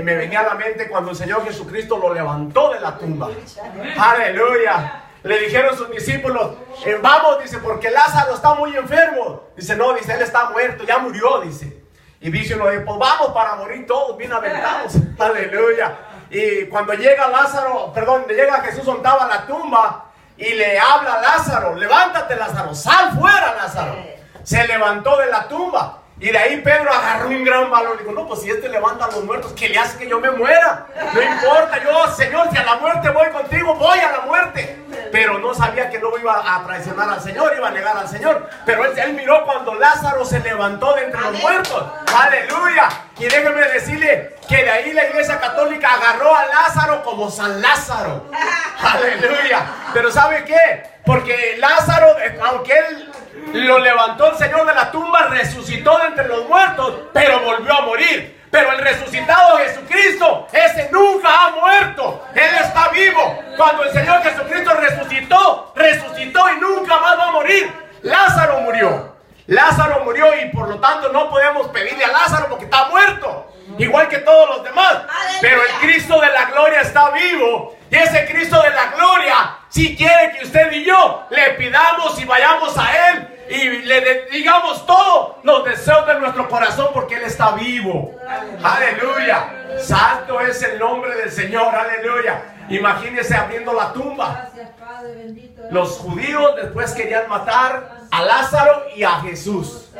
me venía a la mente cuando el Señor Jesucristo lo levantó de la tumba. Aleluya. Le dijeron sus discípulos, vamos, dice, porque Lázaro está muy enfermo. Dice, no, dice, él está muerto, ya murió, dice. Y dice uno, pues vamos para morir todos bien aventados. Aleluya. Y cuando llega llega Jesús, montaba la tumba y le habla a Lázaro, levántate Lázaro, sal fuera Lázaro. Se levantó de la tumba. Y de ahí Pedro agarró un gran valor. Digo, no, pues si este levanta a los muertos, ¿qué le hace que yo me muera? No importa, yo, Señor, si a la muerte voy contigo, voy a la muerte. Pero no sabía que no iba a traicionar al Señor, iba a negar al Señor. Pero él miró cuando Lázaro se levantó de entre los muertos. Aleluya. Y déjeme decirle que de ahí la Iglesia Católica agarró a Lázaro como San Lázaro. Aleluya. Pero ¿sabe qué? Porque Lázaro, aunque él lo levantó el Señor de la tumba, resucitó de entre los muertos, pero volvió a morir. Pero el resucitado Jesucristo, ese nunca ha muerto. Él está vivo. Cuando el Señor Jesucristo resucitó y nunca más va a morir. Lázaro murió y por lo tanto no podemos pedirle a Lázaro porque está muerto, igual que todos los demás. Pero el Cristo de la gloria está vivo. Y ese Cristo de la gloria, si quiere que usted y yo le pidamos y vayamos a Él y le digamos todos los deseos de nuestro corazón, porque Él está vivo. Aleluya. Santo es el nombre del Señor. Aleluya. Imagínese abriendo la tumba. Los judíos después querían matar a Lázaro y a Jesús.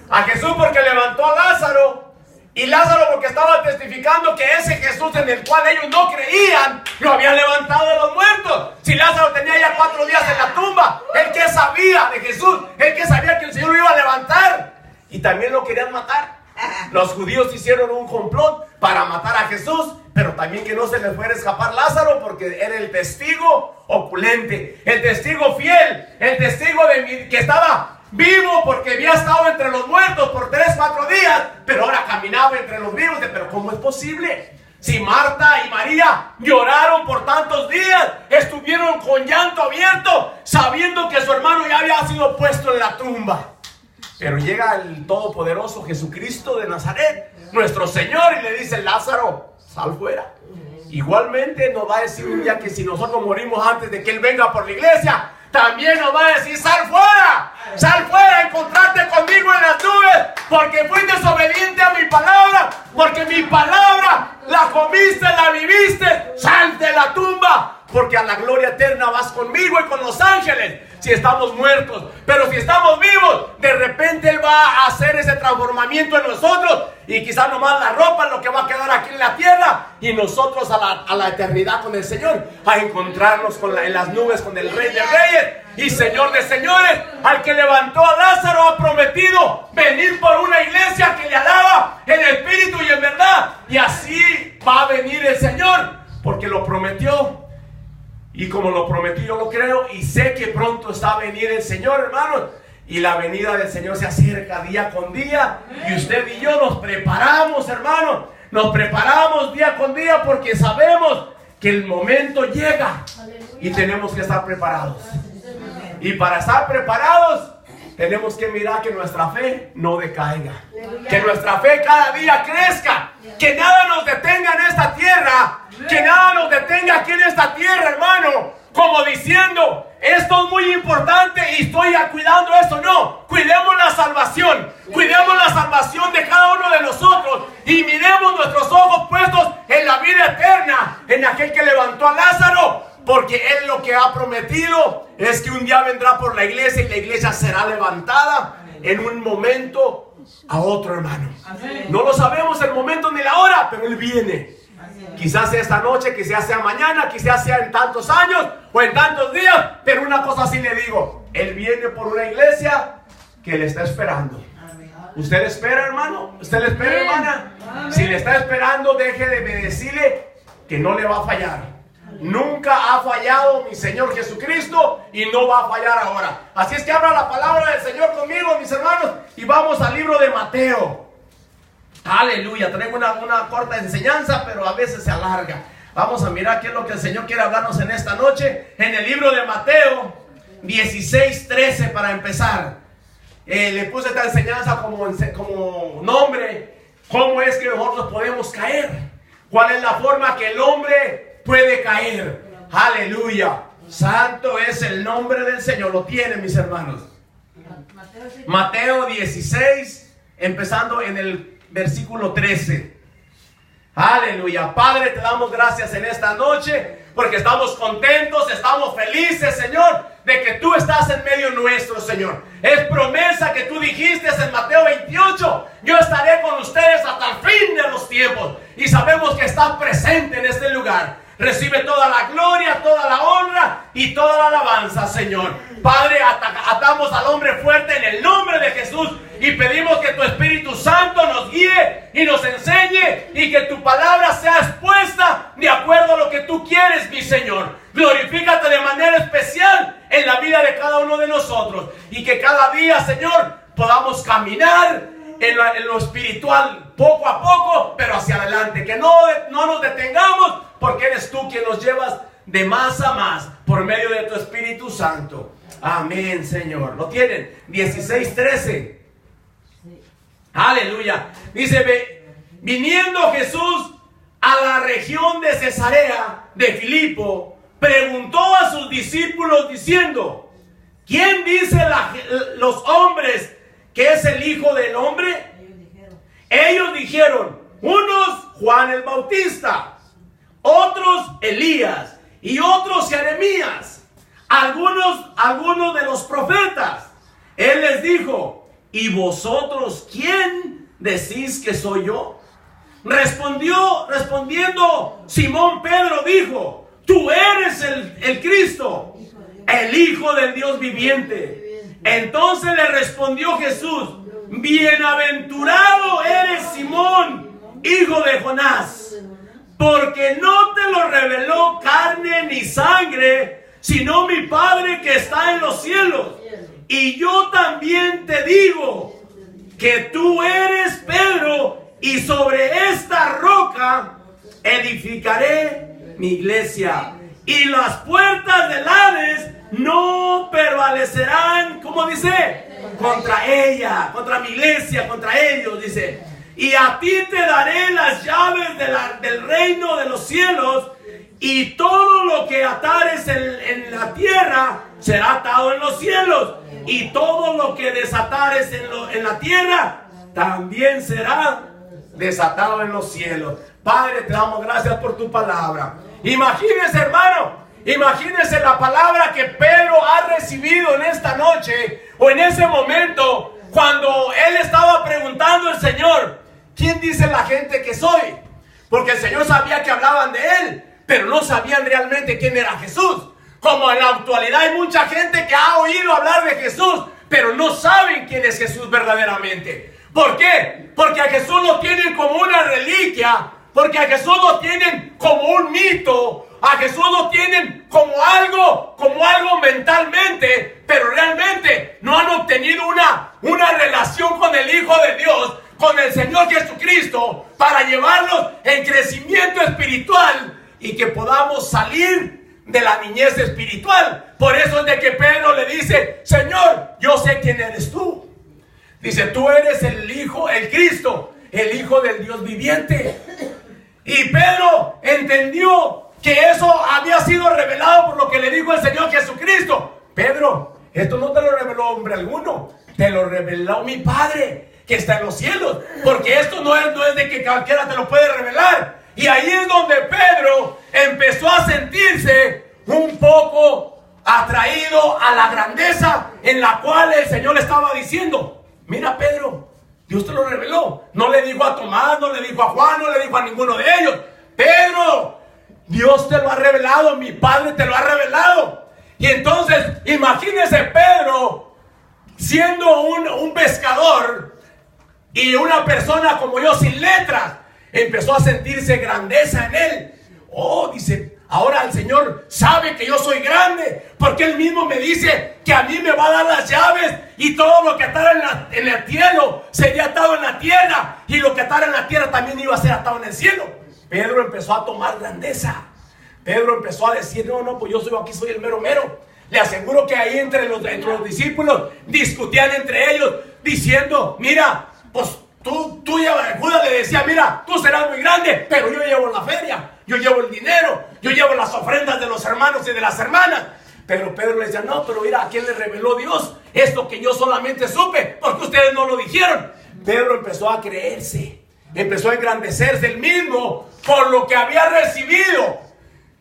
A Jesús porque levantó a Lázaro, y Lázaro porque estaba testificando que ese Jesús en el cual ellos no creían, lo había levantado de los muertos. Si Lázaro tenía ya 4 días en la tumba, el que sabía de Jesús, el que sabía que el Señor lo iba a levantar, y también lo querían matar. Los judíos hicieron un complot para matar a Jesús, pero también que no se les fuera a escapar Lázaro, porque era el testigo oculente, el testigo fiel, el testigo que estaba vivo porque había estado entre los muertos por 3-4 días, pero ahora caminaba entre los vivos. Pero ¿cómo es posible? Si Marta y María lloraron por tantos días, estuvieron con llanto abierto, sabiendo que su hermano ya había sido puesto en la tumba. Pero llega el todopoderoso Jesucristo de Nazaret, nuestro Señor, y le dice, Lázaro, sal fuera. Igualmente nos va a decir un día que si nosotros morimos antes de que Él venga por la iglesia, también nos va a decir, sal fuera a encontrarte conmigo en las nubes, porque fuiste desobediente a mi palabra, porque mi palabra la comiste, la viviste. Sal de la tumba, porque a la gloria eterna vas conmigo y con los ángeles, si estamos muertos. Pero si estamos vivos, de repente Él va a hacer ese transformamiento en nosotros, y quizás nomás la ropa es lo que va a quedar aquí en la tierra, y nosotros a la eternidad con el Señor, a encontrarnos en las nubes con el Rey de Reyes y Señor de señores, al que levantó a Lázaro. Ha prometido venir por una iglesia que le alaba en espíritu y en verdad, y así va a venir el Señor, porque lo prometió. Y como lo prometió, yo lo creo y sé que pronto está a venir el Señor, hermanos. Y la venida del Señor se acerca día con día. Y usted y yo nos preparamos, hermanos. Nos preparamos día con día porque sabemos que el momento llega. Y tenemos que estar preparados. Y para estar preparados, tenemos que mirar que nuestra fe no decaiga. Que nuestra fe cada día crezca. Que nada nos detenga en esta tierra. Que nada nos detenga aquí en esta tierra, hermano. Como diciendo, esto es muy importante y estoy cuidando esto. No, cuidemos la salvación. Cuidemos la salvación de cada uno de nosotros. Y miremos nuestros ojos puestos en la vida eterna, en aquel que levantó a Lázaro. Porque Él lo que ha prometido es que un día vendrá por la iglesia y la iglesia será levantada en un momento a otro, hermano. No lo sabemos el momento ni la hora, pero Él viene. Quizás sea esta noche, quizás sea mañana, quizás sea en tantos años o en tantos días. Pero una cosa sí le digo, Él viene por una iglesia que le está esperando. ¿Usted le espera, hermano? ¿Usted le espera, hermana? Si le está esperando, deje de decirle que no le va a fallar. Nunca ha fallado mi Señor Jesucristo y no va a fallar ahora. Así es que abra la palabra del Señor conmigo, mis hermanos, y vamos al libro de Mateo. Aleluya. Traigo una corta enseñanza, pero a veces se alarga. Vamos a mirar qué es lo que el Señor quiere hablarnos en esta noche. En el libro de Mateo 16:13 para empezar. Le puse esta enseñanza como nombre. ¿Cómo es que nosotros podemos caer? ¿Cuál es la forma que el hombre puede caer? Aleluya. Santo es el nombre del Señor. Lo tienen, mis hermanos. Mateo 16, empezando en el versículo 13. Aleluya. Padre, te damos gracias en esta noche porque estamos contentos, estamos felices, Señor, de que tú estás en medio nuestro, Señor. Es promesa que tú dijiste en Mateo 28: yo estaré con ustedes hasta el fin de los tiempos. Y sabemos que estás presente en este lugar. Recibe toda la gloria, toda la honra y toda la alabanza, Señor. Padre, atamos al hombre fuerte en el nombre de Jesús y pedimos que tu Espíritu Santo nos guíe y nos enseñe y que tu palabra sea expuesta de acuerdo a lo que tú quieres, mi Señor. Glorifícate de manera especial en la vida de cada uno de nosotros y que cada día, Señor, podamos caminar en lo espiritual poco a poco, pero hacia adelante. Que no nos detengamos, porque eres tú quien nos llevas de más a más por medio de tu Espíritu Santo. Amén, Señor. ¿Lo tienen? 16:13. Aleluya. Dice: viniendo Jesús a la región de Cesarea de Filipo, preguntó a sus discípulos diciendo: ¿quién dice los hombres que es el Hijo del Hombre? Ellos dijeron: unos Juan el Bautista, otros Elías y otros Jeremías, algunos de los profetas. Él les dijo: ¿y vosotros quién decís que soy yo? Respondiendo Simón Pedro dijo: tú eres el Cristo, el Hijo del Dios viviente. Entonces le respondió Jesús: bienaventurado eres Simón, hijo de Jonás, porque no te lo reveló carne ni sangre, sino mi Padre que está en los cielos. Y yo también te digo que tú eres Pedro, y sobre esta roca edificaré mi iglesia, y las puertas del Hades no prevalecerán, ¿cómo dice? Contra ella, contra mi iglesia, contra ellos, dice. Y a ti te daré las llaves del reino de los cielos, y todo lo que atares en la tierra será atado en los cielos, y todo lo que desatares en la tierra también será desatado en los cielos. Padre, te damos gracias por tu palabra. Imagínese, hermano, imagínese la palabra que Pedro ha recibido en esta noche, o en ese momento, cuando él estaba preguntando al Señor: ¿quién dice la gente que soy? Porque el Señor sabía que hablaban de él, pero no sabían realmente quién era Jesús. Como en la actualidad hay mucha gente que ha oído hablar de Jesús, pero no saben quién es Jesús verdaderamente. ¿Por qué? Porque a Jesús lo tienen como una reliquia, porque a Jesús lo tienen como un mito, a Jesús lo tienen como algo mentalmente, pero realmente no han obtenido una relación con el Hijo de Dios, con el Señor Jesucristo, para llevarlos en crecimiento espiritual y que podamos salir de la niñez espiritual. Por eso es de que Pedro le dice: Señor, yo sé quién eres tú. Dice: tú eres el Hijo, el Cristo, el Hijo del Dios viviente. Y Pedro entendió que eso había sido revelado por lo que le dijo el Señor Jesucristo. Pedro, esto no te lo reveló hombre alguno, te lo reveló mi Padre que está en los cielos. Porque esto no es de que cualquiera te lo puede revelar. Y ahí es donde Pedro empezó a sentirse un poco atraído a la grandeza en la cual el Señor le estaba diciendo: mira, Pedro, Dios te lo reveló. No le dijo a Tomás, no le dijo a Juan, no le dijo a ninguno de ellos: Pedro, Dios te lo ha revelado, mi Padre te lo ha revelado. Y entonces, imagínese Pedro siendo un pescador y una persona como yo sin letras. Empezó a sentirse grandeza en él. Oh, dice, ahora el Señor sabe que yo soy grande, porque Él mismo me dice que a mí me va a dar las llaves, y todo lo que atara en el cielo sería atado en la tierra, y lo que atara en la tierra también iba a ser atado en el cielo. Pedro empezó a tomar grandeza. Pedro empezó a decir: no, pues yo aquí soy el mero mero. Le aseguro que ahí entre los discípulos discutían entre ellos, diciendo: mira, pues Judas le decía, mira, tú serás muy grande, pero yo llevo la feria, yo llevo el dinero, yo llevo las ofrendas de los hermanos y de las hermanas. Pero Pedro le decía, no, pero mira, ¿a quién le reveló Dios esto que yo solamente supe? Porque ustedes no lo dijeron. Pedro empezó a creerse, empezó a engrandecerse él mismo por lo que había recibido.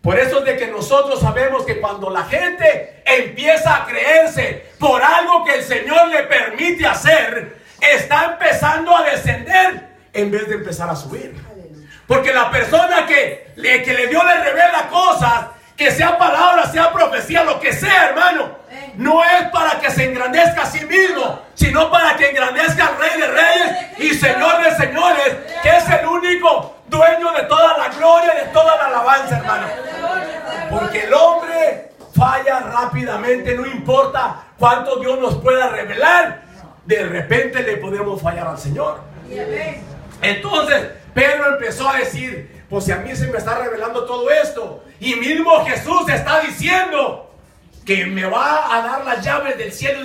Por eso es de que nosotros sabemos que cuando la gente empieza a creerse por algo que el Señor le permite hacer, está empezando a descender en vez de empezar a subir. Porque la persona que Dios le revela cosas, que sea palabra, sea profecía, lo que sea, hermano, no es para que se engrandezca a sí mismo, sino para que engrandezca al Rey de Reyes y Señor de Señores, que es el único dueño de toda la gloria y de toda la alabanza, hermano. Porque el hombre falla rápidamente, no importa cuánto Dios nos pueda revelar, de repente le podemos fallar al Señor. Entonces Pedro empezó a decir, pues si a mí se me está revelando todo esto, y mismo Jesús está diciendo que me va a dar las llaves del cielo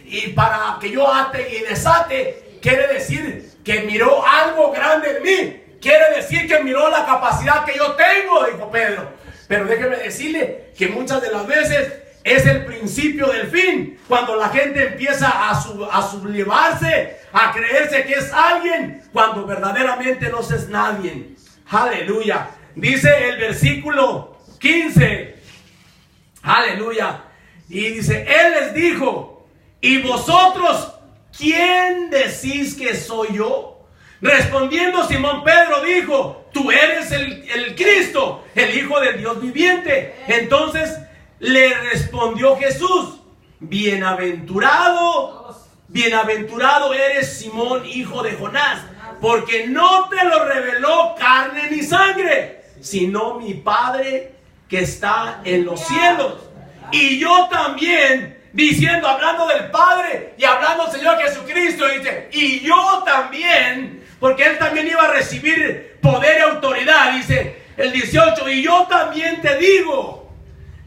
y para que yo ate y desate, quiere decir que miró algo grande en mí, quiere decir que miró la capacidad que yo tengo, dijo Pedro. Pero déjeme decirle que muchas de las veces es el principio del fin, cuando la gente empieza a sublevarse, a creerse que es alguien, cuando verdaderamente no es nadie. Aleluya. Dice el versículo 15. Aleluya. Y dice, Él les dijo, ¿y vosotros quién decís que soy yo? Respondiendo Simón Pedro dijo, tú eres el Cristo, el Hijo del Dios viviente. Entonces le respondió Jesús, bienaventurado eres Simón, hijo de Jonás, porque no te lo reveló carne ni sangre, sino mi Padre que está en los cielos. Y yo también, diciendo, hablando del Padre y hablando del Señor Jesucristo, dice, y yo también, porque Él también iba a recibir poder y autoridad, dice el 18, y yo también te digo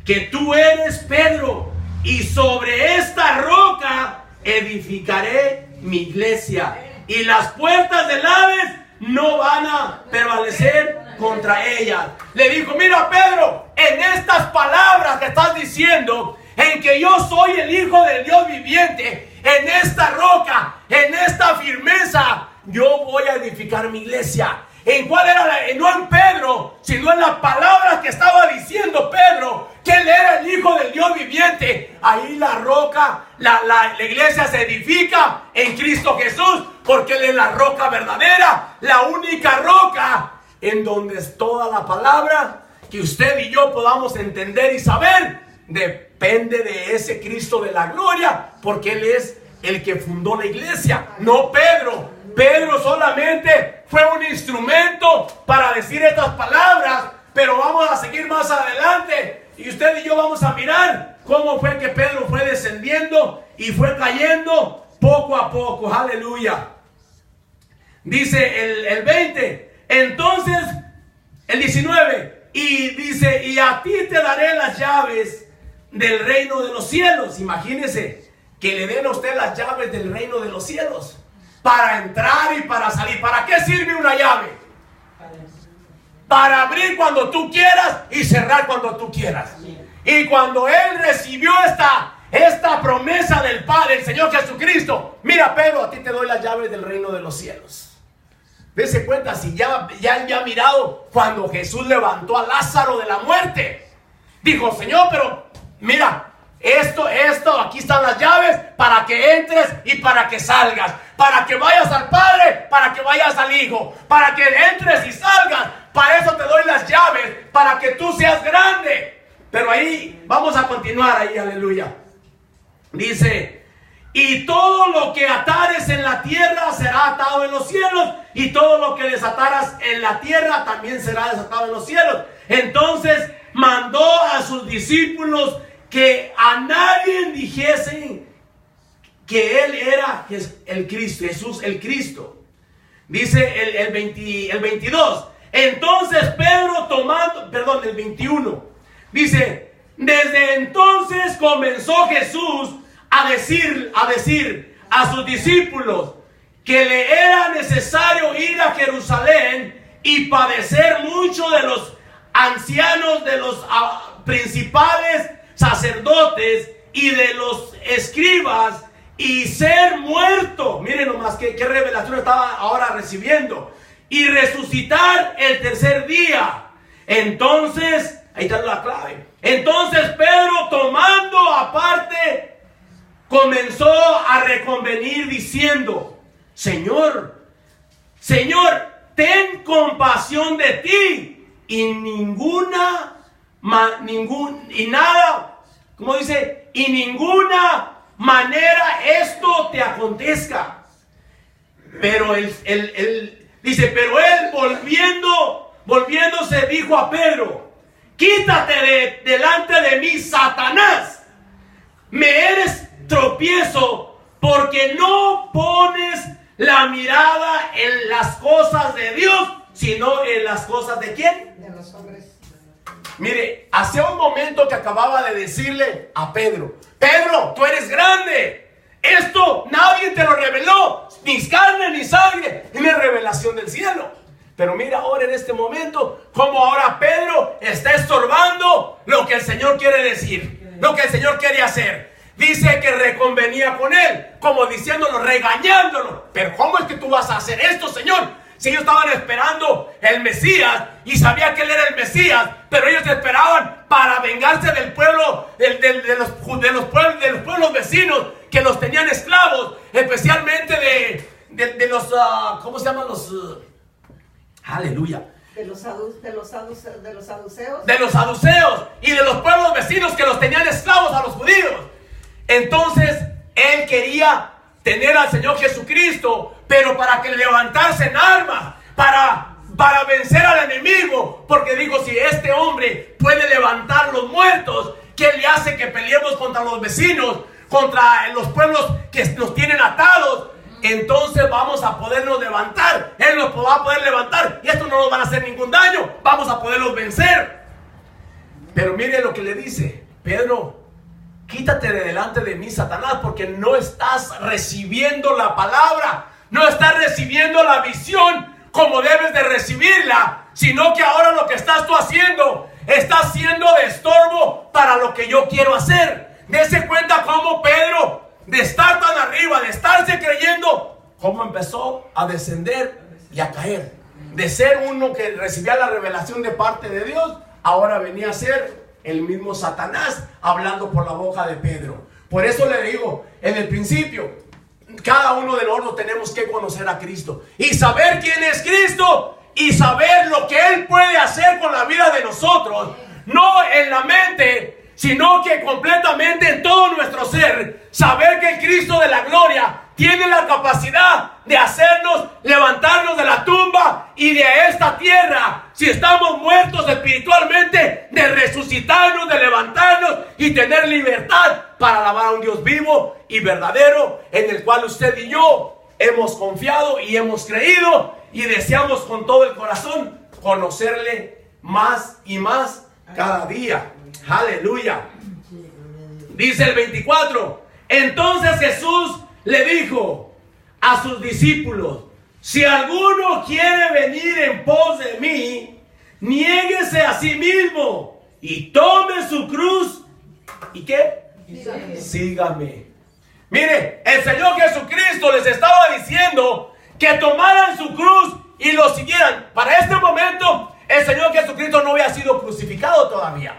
que tú eres Pedro, y sobre esta roca edificaré mi iglesia, y las puertas del Hades no van a prevalecer contra ella. Le dijo, mira Pedro, en estas palabras que estás diciendo, en que yo soy el Hijo del Dios viviente, en esta roca, en esta firmeza, yo voy a edificar mi iglesia. ¿En cuál era? No en Pedro, sino en las palabras que estaba diciendo Pedro, que él era el Hijo del Dios viviente. Ahí la roca, la iglesia se edifica en Cristo Jesús, porque Él es la roca verdadera, la única roca en donde es toda la palabra que usted y yo podamos entender y saber, depende de ese Cristo de la gloria, porque Él es el que fundó la iglesia, no Pedro. Pedro solamente fue un instrumento para decir estas palabras, pero vamos a seguir más adelante y usted y yo vamos a mirar cómo fue que Pedro fue descendiendo y fue cayendo poco a poco. Aleluya. Dice el 20, entonces el 19, y dice, y a ti te daré las llaves del reino de los cielos. Imagínese que le den a usted las llaves del reino de los cielos, para entrar y para salir. ¿Para qué sirve una llave? Para abrir cuando tú quieras y cerrar cuando tú quieras. Y cuando Él recibió esta promesa del Padre, el Señor Jesucristo, mira Pedro, a ti te doy las llaves del reino de los cielos. Dese cuenta, si ya había mirado cuando Jesús levantó a Lázaro de la muerte, dijo, Señor, pero mira, esto, aquí están las llaves para que entres y para que salgas, para que vayas al Padre, para que vayas al Hijo, para que entres y salgas. Para eso te doy las llaves, para que tú seas grande. Pero ahí vamos a continuar ahí, aleluya. Dice, y todo lo que atares en la tierra será atado en los cielos, y todo lo que desataras en la tierra también será desatado en los cielos. Entonces mandó a sus discípulos que a nadie dijesen que Él era el Cristo, Jesús el Cristo. Dice el 22. Entonces Pedro el 21. Dice, desde entonces comenzó Jesús a decir a sus discípulos que le era necesario ir a Jerusalén y padecer mucho de los ancianos, de los principales sacerdotes y de los escribas, y ser muerto. Miren nomás qué revelación estaba ahora recibiendo. Y resucitar el tercer día. Entonces, ahí está la clave. Entonces Pedro, tomando aparte, comenzó a reconvenir diciendo: Señor, ten compasión de ti, y ninguna manera esto te acontezca. Pero él dice, pero él volviéndose dijo a Pedro: quítate delante de mí, Satanás. Me eres tropiezo, porque no pones la mirada en las cosas de Dios, sino en las cosas de ¿quién? De los hombres. Mire, hace un momento que acababa de decirle a Pedro: Pedro, tú eres grande. Esto nadie te lo reveló, ni carne ni sangre, ni revelación del cielo. Pero mira ahora en este momento, como ahora Pedro está estorbando lo que el Señor quiere decir, lo que el Señor quiere hacer. Dice que reconvenía con él, como diciéndolo, regañándolo. Pero ¿cómo es que tú vas a hacer esto, Señor? Si ellos estaban esperando el Mesías y sabía que él era el Mesías, pero ellos esperaban para vengarse del pueblo, de los pueblos vecinos que los tenían esclavos, especialmente de los, ¿cómo se llaman los? Aleluya. De los saduceos. De los saduceos y de los pueblos vecinos que los tenían esclavos a los judíos. Entonces, él quería tener al Señor Jesucristo, pero para que levantarse en armas, para vencer al enemigo, porque dijo, si este hombre puede levantar los muertos, ¿qué le hace que peleemos contra los vecinos, contra los pueblos que nos tienen atados? Entonces vamos a podernos levantar, Él nos va a poder levantar, y esto no nos van a hacer ningún daño, vamos a poderlos vencer. Pero mire lo que le dice: Pedro, quítate de delante de mí, Satanás, porque no estás recibiendo la palabra, no estás recibiendo la visión como debes de recibirla, sino que ahora lo que estás tú haciendo, estás siendo de estorbo para lo que yo quiero hacer. Dese cuenta cómo Pedro, de estar tan arriba, de estarse creyendo, cómo empezó a descender y a caer. De ser uno que recibía la revelación de parte de Dios, ahora venía a ser el mismo Satanás hablando por la boca de Pedro. Por eso le digo, en el principio, cada uno de nosotros tenemos que conocer a Cristo y saber quién es Cristo y saber lo que Él puede hacer con la vida de nosotros, no en la mente, sino que completamente en todo nuestro ser. Saber que el Cristo de la gloria tiene la capacidad de hacernos levantarnos de la tumba y de esta tierra, si estamos muertos espiritualmente, de resucitarnos, de levantarnos y tener libertad para alabar a un Dios vivo y verdadero, en el cual usted y yo hemos confiado y hemos creído y deseamos con todo el corazón conocerle más y más cada día. Aleluya. Dice el 24: entonces Jesús le dijo a sus discípulos: si alguno quiere venir en pos de mí, niéguese a sí mismo y tome su cruz. ¿Y qué? Sígame. Mire, el Señor Jesucristo les estaba diciendo que tomaran su cruz y lo siguieran. Para este momento, el Señor Jesucristo no había sido crucificado todavía,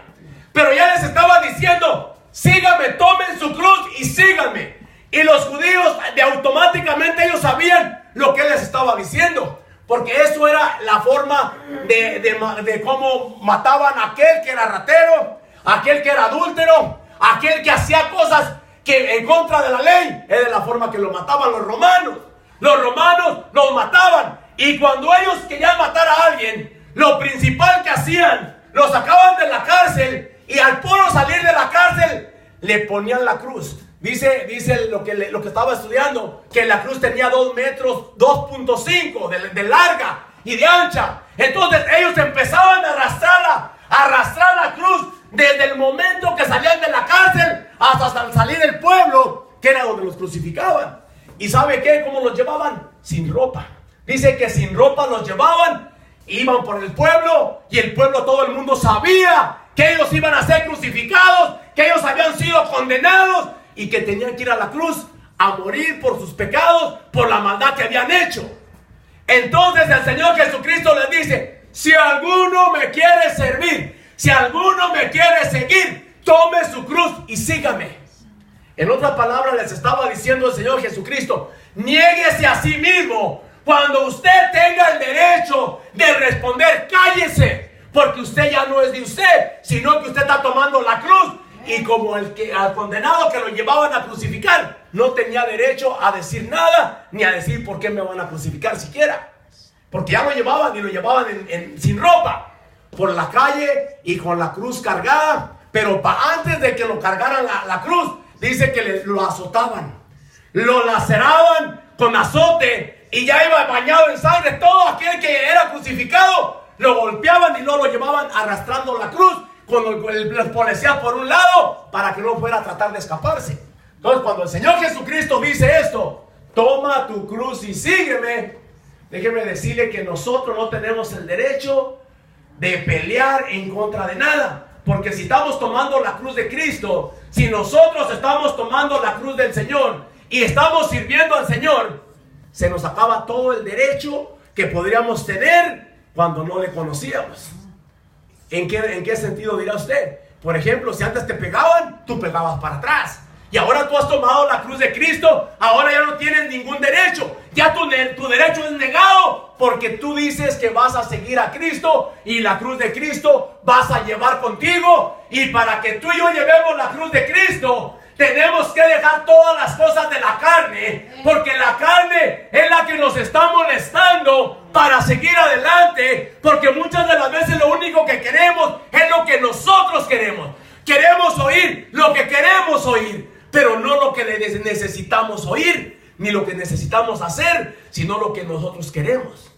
pero ya les estaba diciendo: síganme, tomen su cruz y síganme. Y los judíos automáticamente ellos sabían lo que Él les estaba diciendo, porque eso era la forma de cómo mataban a aquel que era ratero, aquel que era adúltero, aquel que hacía cosas que en contra de la ley. Era la forma que lo mataban los romanos. Los romanos los mataban, y cuando ellos querían matar a alguien, lo principal que hacían, lo sacaban de la cárcel, y al puro salir de la cárcel le ponían la cruz. Dice lo que estaba estudiando, que la cruz tenía 2 metros, 2.5 de larga y de ancha. Entonces ellos empezaban a arrastrar la cruz desde el momento que salían de la cárcel hasta salir del pueblo, que era donde los crucificaban. ¿Y sabe qué? ¿Cómo los llevaban? sin ropa. Dice que sin ropa los llevaban, iban por el pueblo y el pueblo, todo el mundo sabía que ellos iban a ser crucificados, que ellos habían sido condenados y que tenían que ir a la cruz a morir por sus pecados, por la maldad que habían hecho. Entonces el Señor Jesucristo les dice: si alguno me quiere servir, si alguno me quiere seguir, tome su cruz y sígame. En otras palabras les estaba diciendo el Señor Jesucristo: niéguese a sí mismo. Cuando usted tenga el derecho de responder, cállese, porque usted ya no es de usted, sino que usted está tomando la cruz. Y como al condenado que lo llevaban a crucificar, no tenía derecho a decir nada, ni a decir por qué me van a crucificar siquiera, porque ya lo llevaban y lo llevaban sin ropa por la calle y con la cruz cargada. Pero antes de que lo cargaran la cruz, dice que lo azotaban, lo laceraban con azote, y ya iba bañado en sangre. Todo aquel que era crucificado lo golpeaban y no lo llevaban arrastrando la cruz con el policía por un lado, para que no fuera a tratar de escaparse. Entonces, cuando el Señor Jesucristo dice esto: toma tu cruz y sígueme, déjeme decirle que nosotros no tenemos el derecho de pelear en contra de nada. Porque si estamos tomando la cruz de Cristo, si nosotros estamos tomando la cruz del Señor y estamos sirviendo al Señor, se nos acaba todo el derecho que podríamos tener cuando no le conocíamos. ¿En qué sentido dirá usted? Por ejemplo, si antes te pegaban, tú pegabas para atrás. Y ahora tú has tomado la cruz de Cristo, ahora ya no tienes ningún derecho. Ya tu derecho es negado, porque tú dices que vas a seguir a Cristo y la cruz de Cristo vas a llevar contigo. Y para que tú y yo llevemos la cruz de Cristo, tenemos que dejar todas las cosas de la carne, porque la carne es la que nos está molestando para seguir adelante, porque muchas de las veces lo único que queremos es lo que nosotros queremos. Queremos oír lo que queremos oír, pero no lo que necesitamos oír, ni lo que necesitamos hacer, sino lo que nosotros queremos.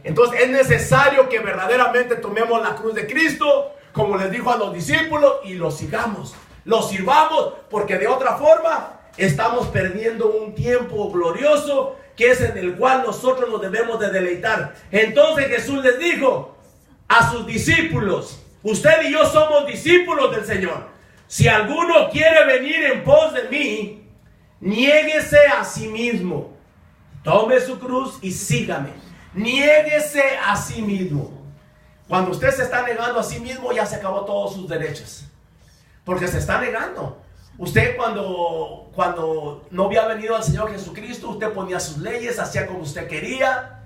Entonces es necesario que verdaderamente tomemos la cruz de Cristo, como les dijo a los discípulos, y lo sigamos. Lo sirvamos, porque de otra forma estamos perdiendo un tiempo glorioso, que es en el cual nosotros nos debemos de deleitar. Entonces Jesús les dijo a sus discípulos: usted y yo somos discípulos del Señor. Si alguno quiere venir en pos de mí, niéguese a sí mismo, tome su cruz y sígame. Niéguese a sí mismo. Cuando usted se está negando a sí mismo, ya se acabó todos sus derechos, porque se está negando. Usted cuando no había venido al Señor Jesucristo, usted ponía sus leyes, hacía como usted quería.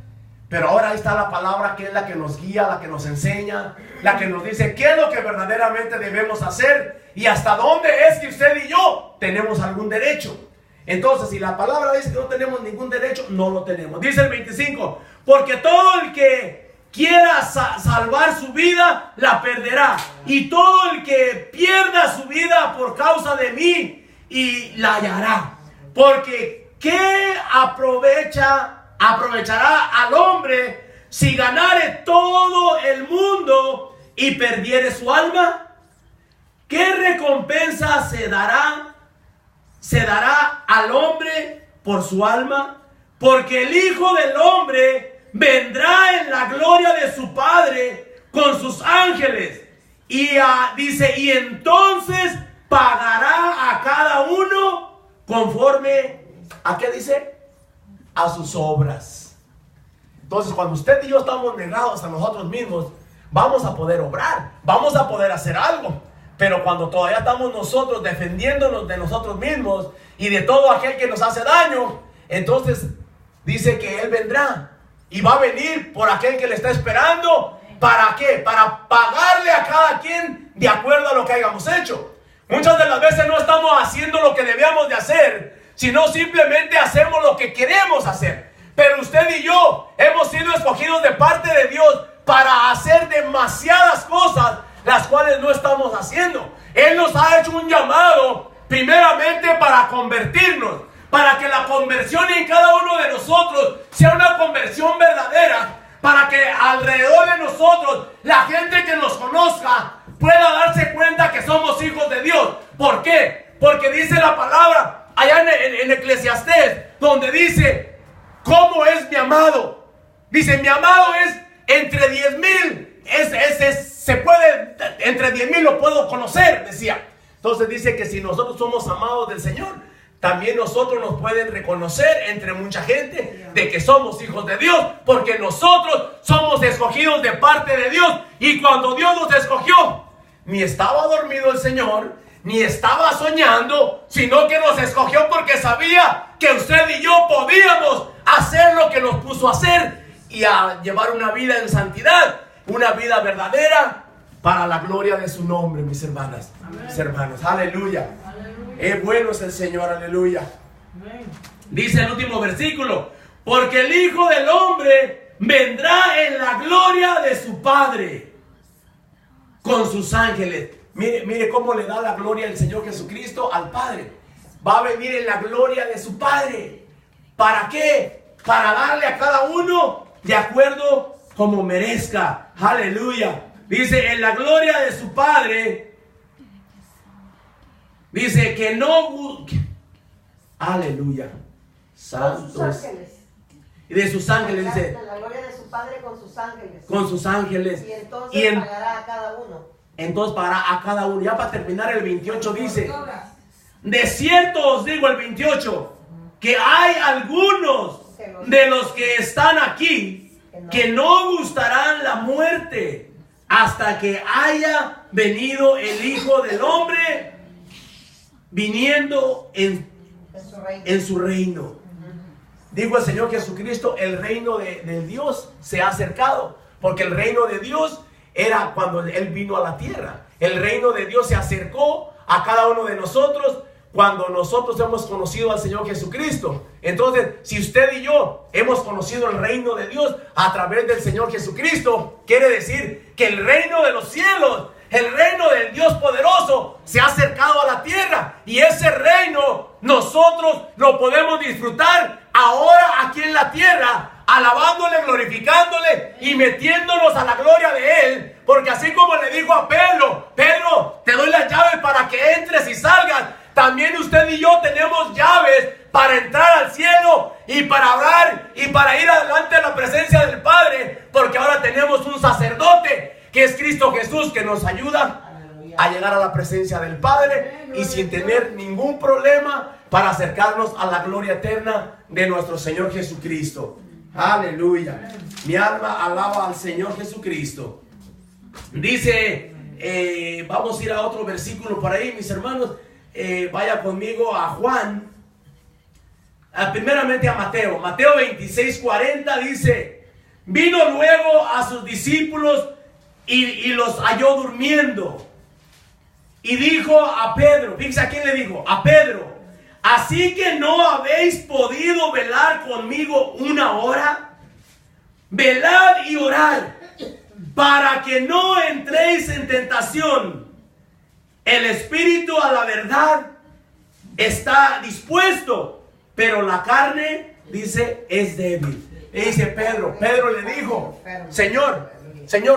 Pero ahora ahí está la palabra, que es la que nos guía, la que nos enseña, la que nos dice qué es lo que verdaderamente debemos hacer y hasta dónde es que usted y yo tenemos algún derecho. Entonces, si la palabra dice que no tenemos ningún derecho, no lo tenemos. Dice el 25: porque todo el que quiera salvar su vida, la perderá. Y todo el que pierda su vida por causa de mí, y la hallará. Porque ¿qué aprovechará al hombre si ganare todo el mundo y perdiere su alma? ¿Qué recompensa se dará al hombre por su alma? Porque el Hijo del Hombre vendrá en la gloria de su Padre con sus ángeles. Dice, y entonces pagará a cada uno conforme, ¿a qué dice? A sus obras. Entonces, cuando usted y yo estamos negados a nosotros mismos, vamos a poder obrar, vamos a poder hacer algo. Pero cuando todavía estamos nosotros defendiéndonos de nosotros mismos y de todo aquel que nos hace daño, entonces dice que Él vendrá. Y va a venir por aquel que le está esperando. ¿Para qué? Para pagarle a cada quien de acuerdo a lo que hayamos hecho. Muchas de las veces no estamos haciendo lo que debíamos de hacer, sino simplemente hacemos lo que queremos hacer. Pero usted y yo hemos sido escogidos de parte de Dios para hacer demasiadas cosas, las cuales no estamos haciendo. Él nos ha hecho un llamado primeramente para convertirnos, para que la conversión en cada uno de nosotros sea una conversión verdadera, para que alrededor de nosotros la gente que nos conozca pueda darse cuenta que somos hijos de Dios. ¿Por qué? Porque dice la palabra allá en Eclesiastés, donde dice: ¿cómo es mi amado? Dice, mi amado es entre 10,000, se puede, entre 10,000 lo puedo conocer, decía. Entonces dice que si nosotros somos amados del Señor, también nosotros nos pueden reconocer entre mucha gente de que somos hijos de Dios, porque nosotros somos escogidos de parte de Dios. Y cuando Dios nos escogió, ni estaba dormido el Señor, ni estaba soñando, sino que nos escogió porque sabía que usted y yo podíamos hacer lo que nos puso a hacer y a llevar una vida en santidad, una vida verdadera para la gloria de su nombre, mis hermanas, mis hermanos. Aleluya. Bueno es el Señor, aleluya. Dice el último versículo: porque el Hijo del Hombre vendrá en la gloria de su Padre con sus ángeles. Mire cómo le da la gloria el Señor Jesucristo al Padre. Va a venir en la gloria de su Padre. ¿Para qué? Para darle a cada uno de acuerdo como merezca. Aleluya. Dice, en la gloria de su Padre. Dice que no... Aleluya. Santo es. Y de sus ángeles, dice. La gloria de su Padre con sus ángeles. Con sus ángeles. Y entonces pagará a cada uno. Entonces pagará a cada uno. Ya para terminar el 28 dice. De cierto os digo el 28. Que hay algunos de los que están aquí que no gustarán la muerte hasta que haya venido el Hijo del Hombre viniendo en su reino. Digo el Señor Jesucristo, el reino de Dios se ha acercado, porque el reino de Dios era cuando Él vino a la tierra. El reino de Dios se acercó a cada uno de nosotros cuando nosotros hemos conocido al Señor Jesucristo. Entonces, si usted y yo hemos conocido el reino de Dios a través del Señor Jesucristo, quiere decir que el reino de los cielos, el reino del Dios poderoso, se ha acercado a la tierra. Y ese reino nosotros lo podemos disfrutar ahora aquí en la tierra, alabándole, glorificándole y metiéndonos a la gloria de Él. Porque así como le dijo a Pedro, Pedro, te doy las llaves para que entres y salgas. También usted y yo tenemos llaves para entrar al cielo y para orar y para ir adelante a la presencia del Padre. Porque ahora tenemos un sacerdote que es Cristo Jesús, que nos ayuda a llegar a la presencia del Padre y sin tener ningún problema para acercarnos a la gloria eterna de nuestro Señor Jesucristo. Aleluya. Mi alma alaba al Señor Jesucristo. Dice, vamos a ir a otro versículo por ahí, mis hermanos. Vaya conmigo a Juan. Primeramente a Mateo. Mateo 26:40 dice: vino luego a sus discípulos y los halló durmiendo. Y dijo a Pedro, fíjense a quién le dijo, a Pedro: ¿así que no habéis podido velar conmigo una hora? Velad y orad, para que no entréis en tentación. El espíritu a la verdad está dispuesto, pero la carne, dice, es débil. Y dice Pedro le dijo: Señor,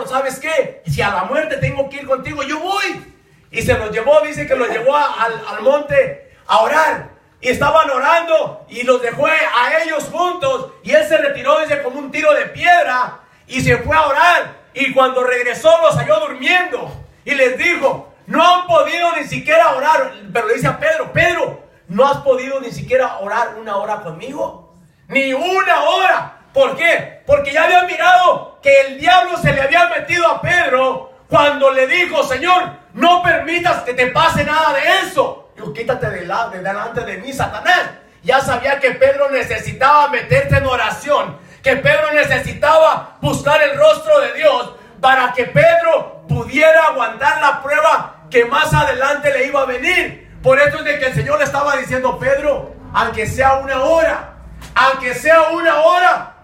¿sabes qué? Si a la muerte tengo que ir contigo, yo voy. Y se los llevó, dice que los llevó al monte a orar. Y estaban orando y los dejó a ellos juntos. Y él se retiró, dice, como un tiro de piedra. Y se fue a orar. Y cuando regresó los halló durmiendo. Y les dijo: no han podido ni siquiera orar. Pero le dice a Pedro: Pedro, ¿no has podido ni siquiera orar una hora conmigo? Ni una hora. ¿Por qué? Porque ya habían mirado que el diablo se le había metido a Pedro cuando le dijo: Señor, no permitas que te pase nada de eso. Digo, quítate de delante de mí, Satanás. Ya sabía que Pedro necesitaba meterse en oración, que Pedro necesitaba buscar el rostro de Dios para que Pedro pudiera aguantar la prueba que más adelante le iba a venir. Por eso es de que el Señor le estaba diciendo: Pedro, aunque sea una hora,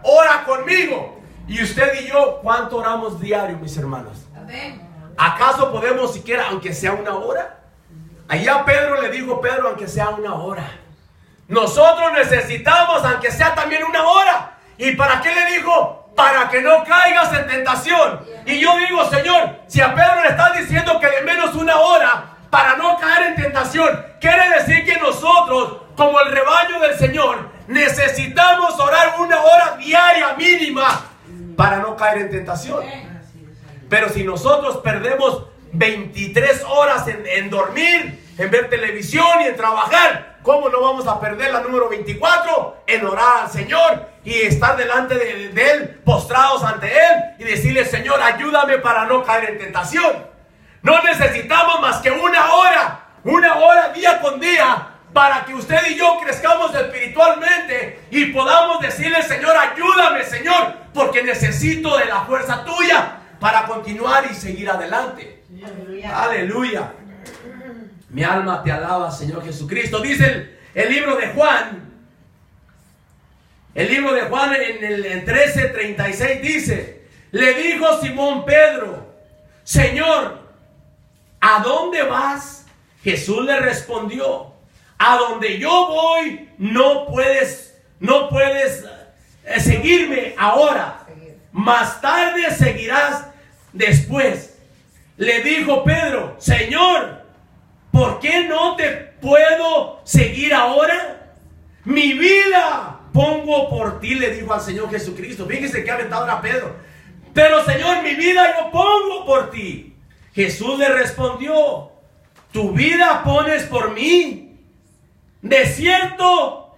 ora conmigo. Y usted y yo, ¿cuánto oramos diario, mis hermanos? ¿Acaso podemos siquiera, aunque sea una hora? Allá Pedro le dijo: Pedro, aunque sea una hora. Nosotros necesitamos, aunque sea también una hora. ¿Y para qué le dijo? Para que no caigas en tentación. Y yo digo: Señor, si a Pedro le estás diciendo que de menos una hora, para no caer en tentación. Quiere decir que nosotros, como el rebaño del Señor, necesitamos orar 1 hora diaria mínima para no caer en tentación. Pero si nosotros perdemos 23 horas en dormir, en ver televisión y en trabajar, ¿cómo no vamos a perder la número 24 en orar al Señor y estar delante de Él, postrados ante Él y decirle: Señor, ayúdame para no caer en tentación? No necesitamos más que 1 hora día con día, para que usted y yo crezcamos espiritualmente y podamos decirle: Señor, ayúdame, Señor, porque necesito de la fuerza tuya para continuar y seguir adelante. Aleluya. Mi alma te alaba, Señor Jesucristo. Dice el libro de Juan. El libro de Juan en 13:36 dice: le dijo Simón Pedro: Señor, ¿a dónde vas? Jesús le respondió: a donde yo voy no puedes seguirme ahora, más tarde seguirás después. Le dijo Pedro: Señor, ¿por qué no te puedo seguir ahora? Mi vida pongo por ti, le dijo al Señor Jesucristo. Fíjese que aventado era Pedro. Pero Señor, mi vida yo pongo por ti. Jesús le respondió: ¿tu vida pones por mí? De cierto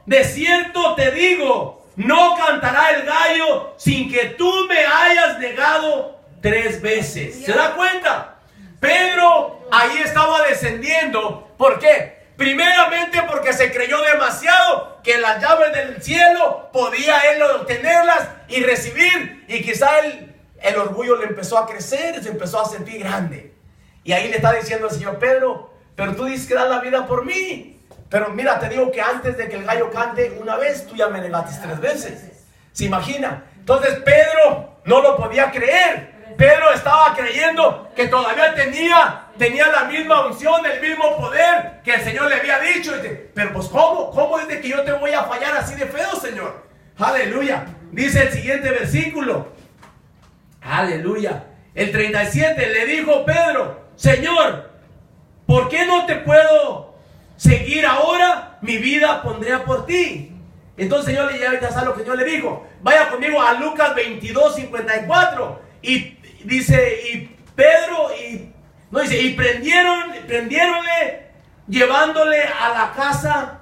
te digo, no cantará el gallo sin que tú me hayas negado 3 veces. ¿Se da cuenta? Pedro ahí estaba descendiendo. ¿Por qué? Primeramente porque se creyó demasiado que las llaves del cielo podía él obtenerlas y recibir. Y quizá el orgullo le empezó a crecer, se empezó a sentir grande. Y ahí le está diciendo al Señor: Pedro, pero tú dices que das la vida por mí. Pero mira, te digo que antes de que el gallo cante una vez, tú ya me negaste 3 veces. ¿Se imagina? Entonces Pedro no lo podía creer. Pedro estaba creyendo que todavía tenía la misma unción, el mismo poder que el Señor le había dicho. Pero pues ¿cómo es de que yo te voy a fallar así de feo, Señor? Aleluya. Dice el siguiente versículo. Aleluya. El 37, le dijo Pedro: Señor, ¿por qué no te puedo seguir ahora? Mi vida pondré por ti. Entonces el Señor ya sabe lo que el Señor le dijo. Vaya conmigo a Lucas 22:54. Y dice: y Pedro, y prendiéronle, llevándole a la casa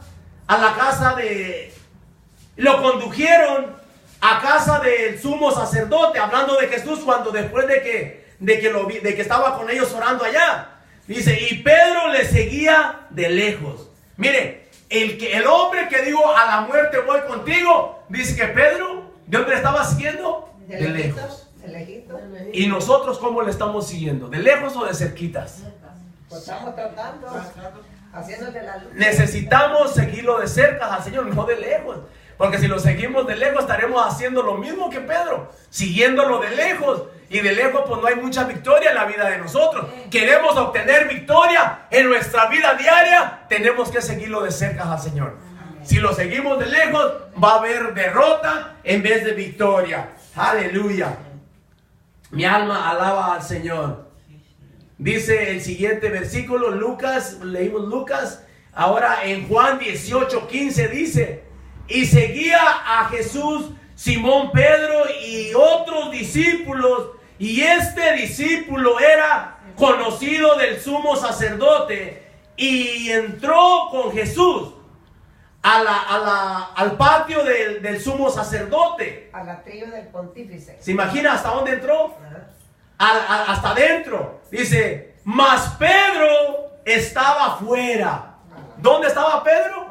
lo condujeron a casa del sumo sacerdote, hablando de Jesús, cuando después de que estaba con ellos orando allá. Dice: y Pedro le seguía de lejos. Mire, el hombre que dijo: a la muerte voy contigo, dice que Pedro, Dios le estaba siguiendo de lejos. ¿Y nosotros cómo le estamos siguiendo? ¿De lejos o de cerquitas? Pues estamos tratando, haciéndole la luz. Necesitamos seguirlo de cerca al Señor, no de lejos. Porque si lo seguimos de lejos, estaremos haciendo lo mismo que Pedro, siguiéndolo de lejos. Y de lejos pues no hay mucha victoria en la vida de nosotros. Queremos obtener victoria en nuestra vida diaria, tenemos que seguirlo de cerca al Señor. Si lo seguimos de lejos, va a haber derrota en vez de victoria. Aleluya. Mi alma alaba al Señor. Dice el siguiente versículo, leímos Lucas. Ahora en Juan 18:15 dice: y seguía a Jesús Simón Pedro y otros discípulos, y este discípulo era conocido del sumo sacerdote, y entró con Jesús al patio del sumo sacerdote. Al atrio del pontífice. ¿Se imagina hasta dónde entró? Hasta adentro. Dice: mas Pedro estaba afuera. ¿Dónde estaba Pedro?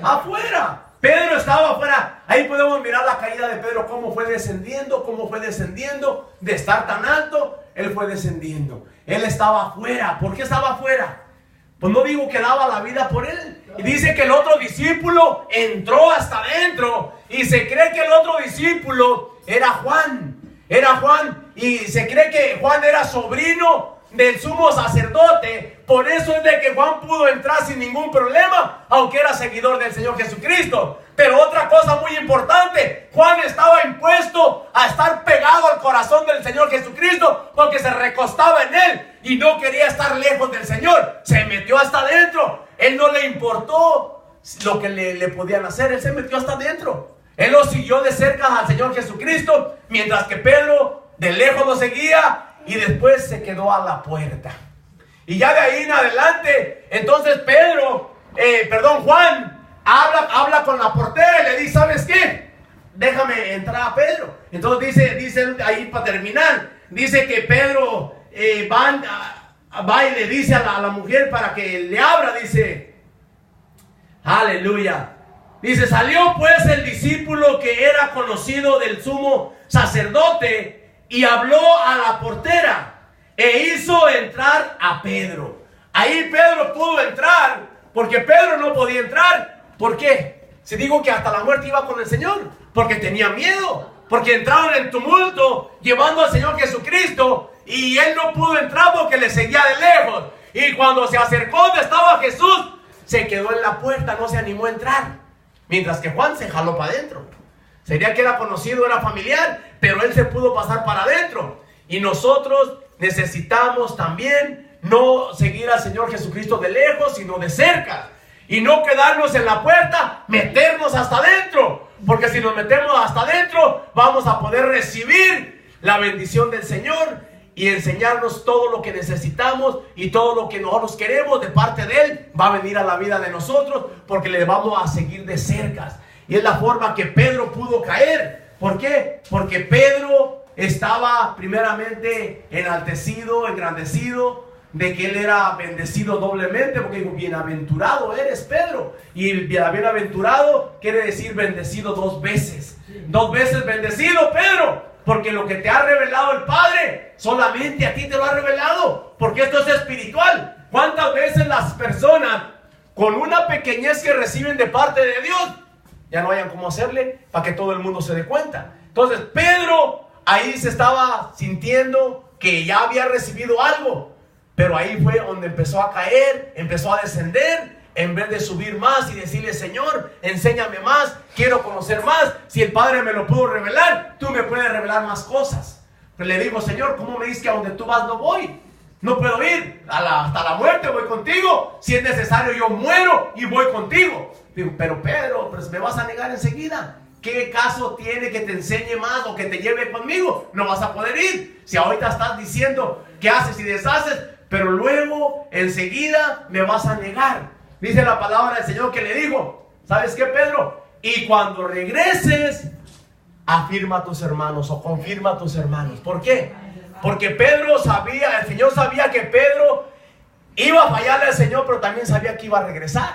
Afuera. Pedro estaba afuera. Ahí podemos mirar la caída de Pedro, cómo fue descendiendo de estar tan alto. Él fue descendiendo. Él estaba afuera. ¿Por qué estaba afuera? Pues no digo que daba la vida por él. Y dice que el otro discípulo entró hasta adentro. Y se cree que el otro discípulo era Juan. Y se cree que Juan era sobrino del sumo sacerdote. Por eso es de que Juan pudo entrar sin ningún problema, aunque era seguidor del Señor Jesucristo. Pero otra cosa muy importante, Juan estaba impuesto a estar pegado al corazón del Señor Jesucristo porque se recostaba en Él y no quería estar lejos del Señor. Se metió hasta adentro. Él no le importó lo que le podían hacer. Él se metió hasta adentro. Él lo siguió de cerca al Señor Jesucristo, mientras que Pedro de lejos lo seguía y después se quedó a la puerta. Y ya de ahí en adelante, entonces Juan habla con la portera y le dice, ¿sabes qué? Déjame entrar a Pedro. Entonces dice ahí para terminar, dice que Pedro va y le dice a la mujer para que le abra, dice, aleluya. Dice, salió pues el discípulo que era conocido del sumo sacerdote y habló a la portera e hizo entrar a Pedro. Ahí Pedro pudo entrar porque Pedro no podía entrar. ¿Por qué? Si digo que hasta la muerte iba con el Señor, porque tenía miedo, porque entraron en tumulto llevando al Señor Jesucristo y él no pudo entrar porque le seguía de lejos. Y cuando se acercó donde estaba Jesús, se quedó en la puerta, no se animó a entrar. Mientras que Juan se jaló para adentro. Sería que era conocido, era familiar, pero él se pudo pasar para adentro. Y nosotros necesitamos también no seguir al Señor Jesucristo de lejos, sino de cerca. Y no quedarnos en la puerta, meternos hasta adentro. Porque si nos metemos hasta adentro, vamos a poder recibir la bendición del Señor y enseñarnos todo lo que necesitamos y todo lo que nosotros queremos de parte de Él va a venir a la vida de nosotros porque le vamos a seguir de cerca. Y es la forma que Pedro pudo caer. ¿Por qué? Porque Pedro estaba primeramente enaltecido, engrandecido, de que él era bendecido doblemente, porque dijo, bienaventurado eres Pedro. Y bienaventurado quiere decir bendecido dos veces. Dos veces bendecido Pedro. Porque lo que te ha revelado el Padre, solamente a ti te lo ha revelado. Porque esto es espiritual. ¿Cuántas veces las personas, con una pequeñez que reciben de parte de Dios, ya no hayan cómo hacerle para que todo el mundo se dé cuenta? Entonces Pedro ahí se estaba sintiendo que ya había recibido algo. Pero ahí fue donde empezó a caer, empezó a descender. En vez de subir más y decirle, Señor, enséñame más, quiero conocer más. Si el Padre me lo pudo revelar, tú me puedes revelar más cosas. Pero le digo, Señor, ¿cómo me dices que a donde tú vas no voy? No puedo ir, hasta la muerte voy contigo. Si es necesario yo muero y voy contigo. Digo, pero Pedro, pues me vas a negar enseguida. ¿Qué caso tiene que te enseñe más o que te lleve conmigo? No vas a poder ir. Si ahorita estás diciendo qué haces y deshaces, pero luego enseguida me vas a negar. Dice la palabra del Señor que le dijo, ¿sabes qué, Pedro? Y cuando regreses, afirma a tus hermanos o confirma a tus hermanos. ¿Por qué? Porque Pedro sabía, el Señor sabía que Pedro iba a fallarle al Señor, pero también sabía que iba a regresar.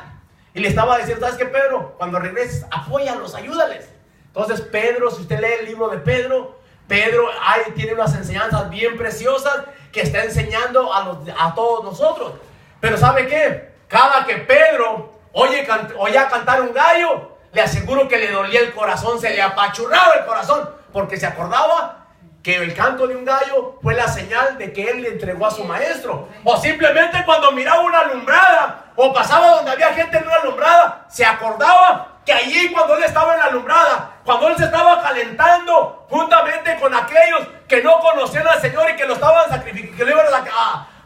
Y le estaba diciendo, ¿sabes qué, Pedro? Cuando regreses, apóyalos, ayúdales. Entonces Pedro, si usted lee el libro de Pedro, ahí tiene unas enseñanzas bien preciosas que está enseñando a todos nosotros. Pero ¿sabe qué? Cada que Pedro oía cantar un gallo, le aseguro que le dolía el corazón, se le apachurraba el corazón, porque se acordaba que el canto de un gallo fue la señal de que él le entregó a su maestro. O simplemente cuando miraba una alumbrada, o pasaba donde había gente en una alumbrada, se acordaba que allí cuando él estaba en la alumbrada, cuando él se estaba calentando juntamente con aquellos que no conocían al Señor y que lo estaban sacrificando, que lo iban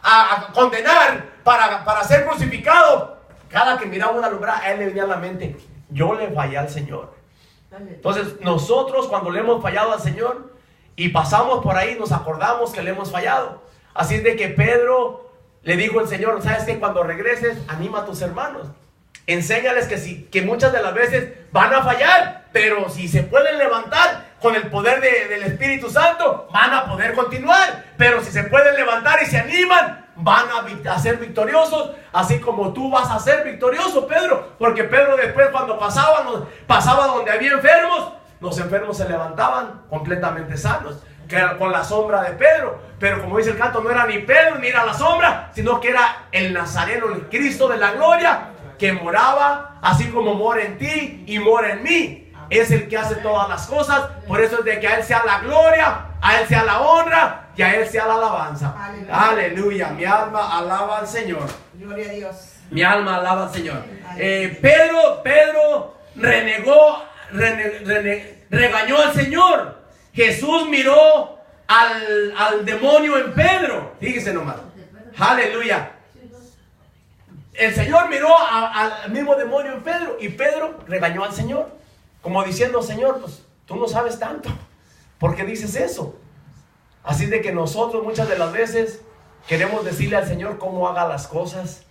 a condenar para ser crucificado, cada que miraba una alumbrada, a él le venía a la mente, yo le fallé al Señor. Entonces nosotros cuando le hemos fallado al Señor y pasamos por ahí, nos acordamos que le hemos fallado. Así es de que Pedro le dijo al Señor, ¿sabes qué? Cuando regreses, anima a tus hermanos. Enséñales que muchas de las veces van a fallar, pero si se pueden levantar con el poder del Espíritu Santo, van a poder continuar. Pero si se pueden levantar y se animan, van a ser victoriosos, así como tú vas a ser victorioso, Pedro. Porque Pedro después cuando pasaba donde había enfermos, los enfermos se levantaban completamente sanos, que era con la sombra de Pedro. Pero como dice el canto, no era ni Pedro ni era la sombra, sino que era el Nazareno, el Cristo de la gloria, que moraba así como mora en ti y mora en mí. Es el que hace todas las cosas. Por eso es de que a Él sea la gloria, a Él sea la honra y a Él sea la alabanza. Aleluya. Aleluya. Mi alma alaba al Señor. Gloria a Dios. Mi alma alaba al Señor. Pedro regañó al Señor. Jesús miró al demonio en Pedro. Fíjese nomás. Aleluya. El Señor miró al mismo demonio en Pedro, y Pedro regañó al Señor, como diciendo: Señor, pues tú no sabes tanto, ¿por qué dices eso? Así de que nosotros muchas de las veces queremos decirle al Señor cómo haga las cosas,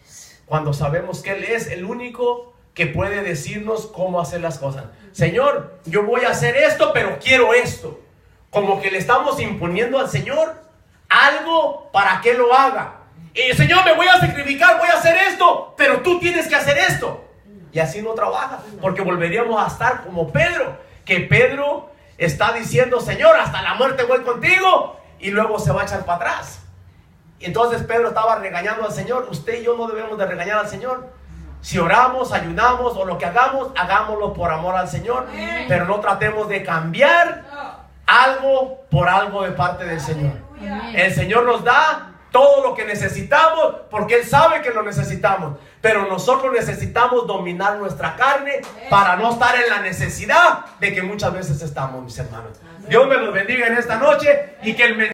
cuando sabemos que Él es el único que puede decirnos cómo hacer las cosas. Señor, yo voy a hacer esto, pero quiero esto. Como que le estamos imponiendo al Señor algo para que lo haga. Señor, me voy a sacrificar, voy a hacer esto, pero tú tienes que hacer esto. Y así no trabaja, porque volveríamos a estar como Pedro, que Pedro está diciendo: Señor, hasta la muerte voy contigo, y luego se va a echar para atrás. Y entonces Pedro estaba regañando al Señor. Usted y yo no debemos de regañar al Señor. Si oramos, ayunamos o lo que hagamos, hagámoslo por amor al Señor, pero no tratemos de cambiar algo por algo de parte del Señor. El Señor nos da todo lo que necesitamos porque Él sabe que lo necesitamos, pero nosotros necesitamos dominar nuestra carne para no estar en la necesidad de que muchas veces estamos, mis hermanos. Dios me los bendiga en esta noche, y que el